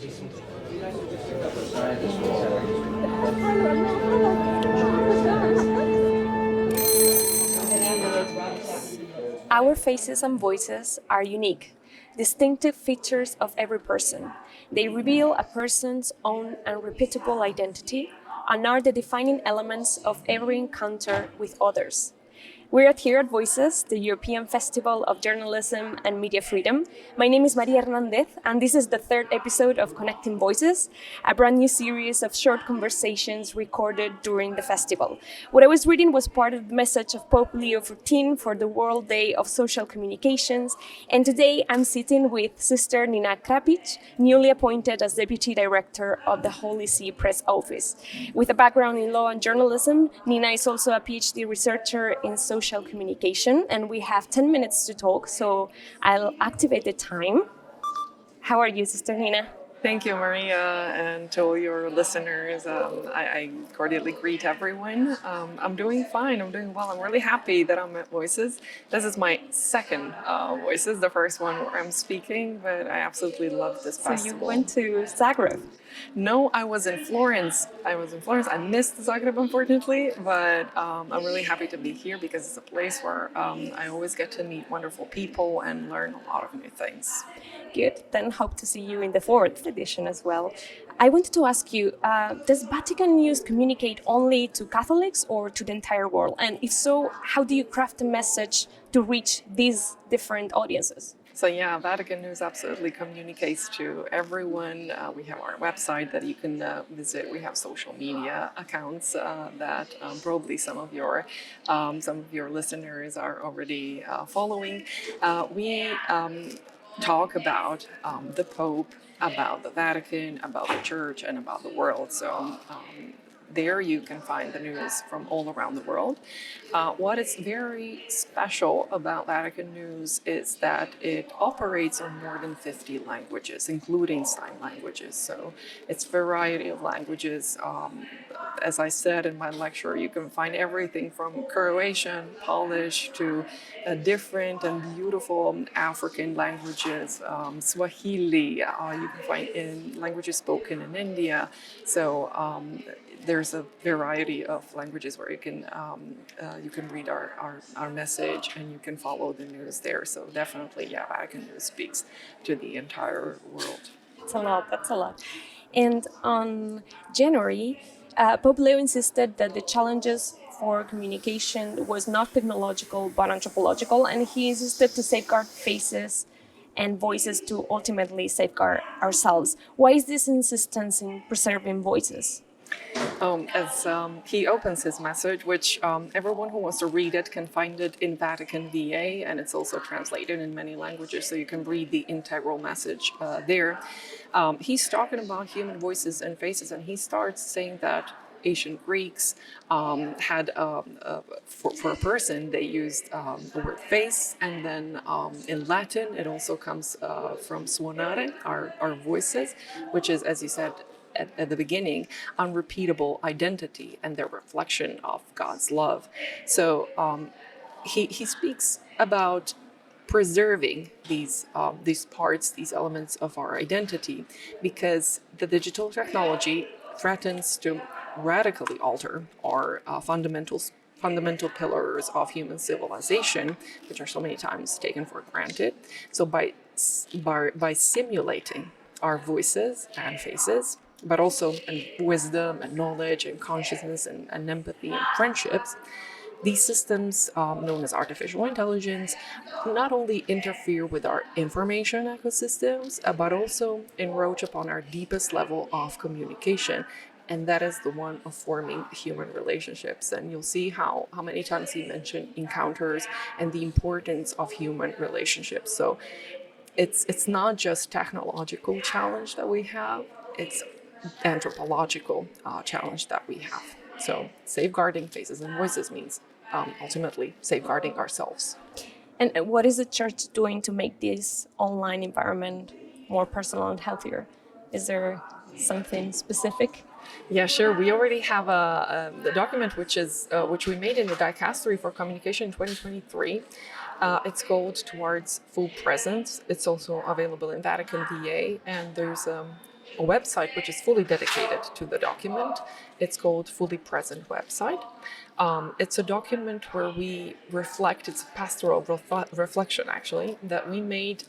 Our faces and voices are unique, distinctive features of every person. They reveal a person's own unrepeatable identity and are the defining elements of every encounter with others. We're here at Voices, the European Festival of Journalism and Media Freedom. My name is Maria Hernandez, and this is the third episode of Connecting Voices, a brand new series of short conversations recorded during the festival. What I was reading was part of the message of Pope Leo XIV for the World Day of Social Communications, and today I'm sitting with Sister Nina Krapić, newly appointed as Deputy Director of the Holy See Press Office. With a background in law and journalism, Nina is also a PhD researcher in social communication, and we have 10 minutes to talk, so I'll activate the time. How are you, Sister Nina? Thank you, Maria, and to all your listeners. I cordially greet everyone. I'm doing fine. I'm doing well. I'm really happy that I'm at Voices. This is my second Voices, the first one where I'm speaking, but I absolutely love this festival. So you went to Zagreb? No, I was in Florence. I missed Zagreb, unfortunately, but I'm really happy to be here because it's a place where I always get to meet wonderful people and learn a lot of new things. Good. Then hope to see you in the fourth edition as well. I wanted to ask you, does Vatican News communicate only to Catholics or to the entire world? And if so, how do you craft a message to reach these different audiences? So yeah, Vatican News absolutely communicates to everyone. We have our website that you can visit. We have social media accounts that probably some of your listeners are already following. We talk about the Pope, about the Vatican, about the Church, and about the world. So there you can find the news from all around the world. What is very special about Vatican News is that it operates on more than 50 languages, including sign languages. So it's a variety of languages. As I said in my lecture, you can find everything from Croatian, Polish, to different and beautiful African languages, Swahili, you can find in languages spoken in India. So there's a variety of languages where you can read our message and you can follow the news there. So definitely, yeah, Vatican News speaks to the entire world. That's a lot. And on January, Pope Leo insisted that the challenges for communication was not technological but anthropological, and he insisted to safeguard faces and voices to ultimately safeguard ourselves. Why is this insistence in preserving voices? As he opens his message, which everyone who wants to read it can find it in Vatican VA, and it's also translated in many languages, so you can read the integral message there. He's talking about human voices and faces, and he starts saying that ancient Greeks had, for a person, they used the word face, and then in Latin, it also comes from suonare, our voices, which is, as you said, at the beginning, unrepeatable identity and their reflection of God's love. So he speaks about preserving these parts, these elements of our identity, because the digital technology threatens to radically alter our fundamental pillars of human civilization, which are so many times taken for granted. So by simulating our voices and faces, but also in wisdom and knowledge and consciousness and empathy and friendships, these systems, known as artificial intelligence, not only interfere with our information ecosystems, but also encroach upon our deepest level of communication. And that is the one of forming human relationships. And you'll see how many times he mentioned encounters and the importance of human relationships. So it's not just technological challenge that we have, it's anthropological challenge that we have. So safeguarding faces and voices means ultimately safeguarding ourselves. And what is the church doing to make this online environment more personal and healthier? Is there something specific? Yeah, sure. We already have the document which we made in the Dicastery for Communication in 2023. It's called Towards Full Presence. It's also available in Vatican VA, and there's a website which is fully dedicated to the document. It's called Fully Present Website. It's a document where we reflect, it's a pastoral reflection actually, that we made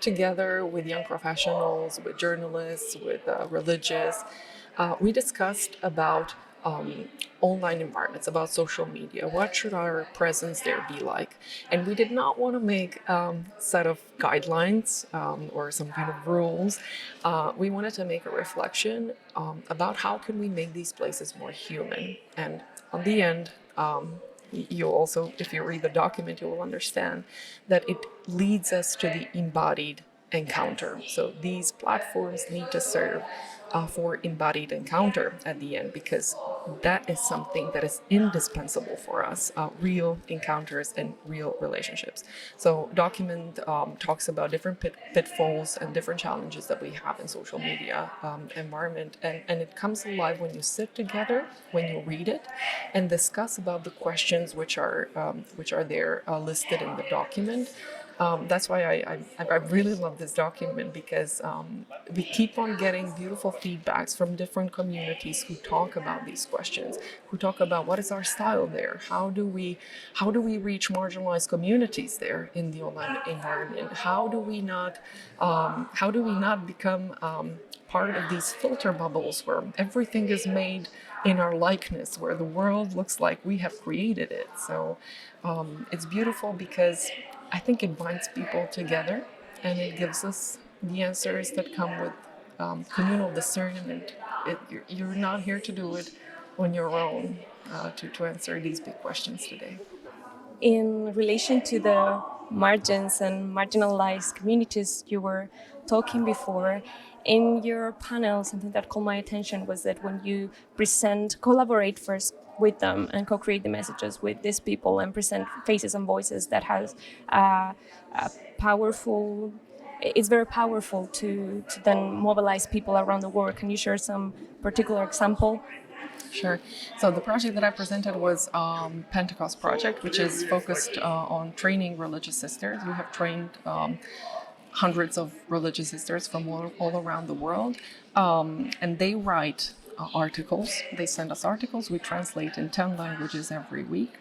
together with young professionals, with journalists, with religious. We discussed about online environments, about social media. What should our presence there be like? And we did not want to make a set of guidelines or some kind of rules. We wanted to make a reflection about how can we make these places more human. And on the end, you'll also, if you read the document, you will understand that it leads us to the embodied encounter. So these platforms need to serve for embodied encounter at the end, because that is something that is indispensable for us, real encounters and real relationships. So document talks about different pitfalls and different challenges that we have in social media environment, and it comes alive when you sit together, when you read it, and discuss about the questions which are there listed in the document. That's why I really love this document, because we keep on getting beautiful feedbacks from different communities who talk about these questions, who talk about what is our style there, how do we reach marginalized communities there in the online environment, how do we not become part of these filter bubbles where everything is made in our likeness, where the world looks like we have created it. So it's beautiful because I think it binds people together, and it gives us the answers that come with communal discernment. You're not here to do it on your own to answer these big questions today. In relation to the margins and marginalized communities you were talking before, in your panel, something that caught my attention was that when you collaborate first with them and co-create the messages with these people and present faces and voices, that has a powerful, it's very powerful to then mobilize people around the world. Can you share some particular example? Sure. So the project that I presented was Pentecost Project, which is focused on training religious sisters. We have trained hundreds of religious sisters from all around the world, and they write articles. They send us articles. We translate in 10 languages every week.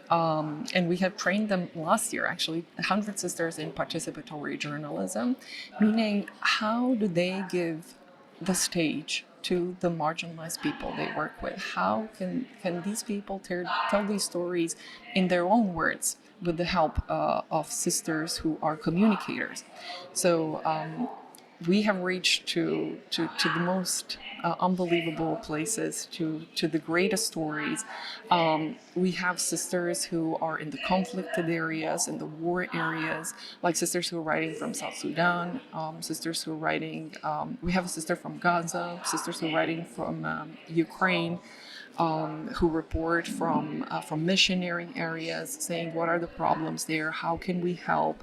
And we have trained them last year, actually, 100 sisters in participatory journalism, meaning how do they give the stage to the marginalized people they work with? How can these people tell these stories in their own words with the help of sisters who are communicators? So we have reached to the most unbelievable places, to the greatest stories. We have sisters who are in the conflicted areas, in the war areas, like sisters who are writing from South Sudan, sisters who are writing, we have a sister from Gaza, sisters who are writing from Ukraine, who report from missionary areas, saying what are the problems there, how can we help.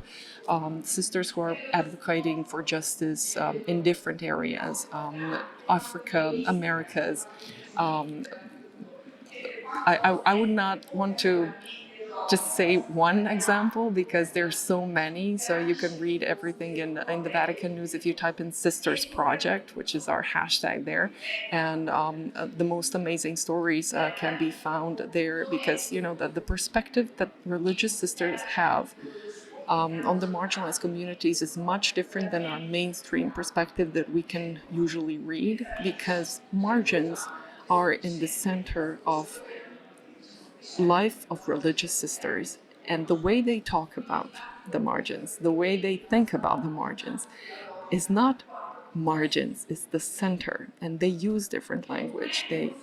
Sisters who are advocating for justice in different areas, Africa, Americas. I would not want to just say one example because there's so many. So you can read everything in the Vatican News if you type in Sisters Project, which is our hashtag there. And the most amazing stories can be found there, because, you know, the perspective that religious sisters have on the marginalized communities is much different than our mainstream perspective that we can usually read, because margins are in the center of life of religious sisters, and the way they talk about the margins, the way they think about the margins, is not margins, it's the center, and they use different language. They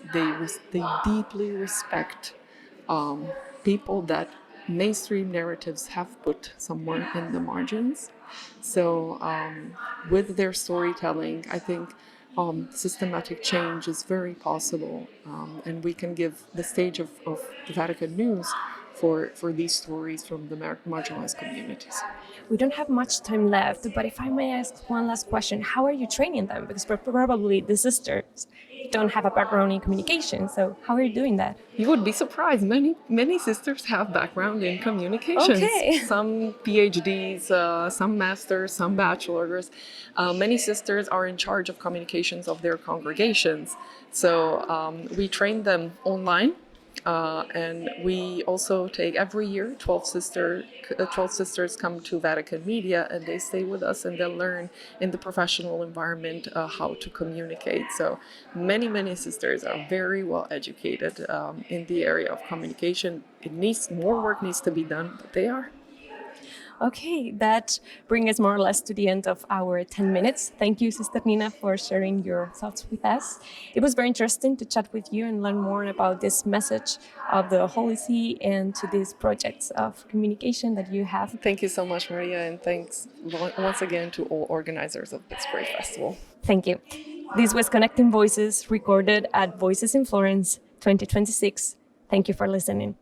deeply respect people that mainstream narratives have put somewhere in the margins. So with their storytelling, I think systematic change is very possible, and we can give the stage of the Vatican News for these stories from the marginalized communities. We don't have much time left, but if I may ask one last question, how are you training them? Because probably the sisters don't have a background in communication, so how are you doing that? You would be surprised. Many sisters have background in communications. Okay. Some PhDs, some masters, some bachelors. Many sisters are in charge of communications of their congregations. So we train them online. And we also take every year 12 sisters come to Vatican Media, and they stay with us and they learn in the professional environment how to communicate. So many sisters are very well educated in the area of communication. More work needs to be done, but they are. Okay, that brings us more or less to the end of our 10 minutes. Thank you, Sister Nina, for sharing your thoughts with us. It was very interesting to chat with you and learn more about this message of the Holy See and to these projects of communication that you have. Thank you so much, Maria, and thanks once again to all organizers of this great festival. Thank you. This was Connecting Voices, recorded at Voices in Florence 2026. Thank you for listening.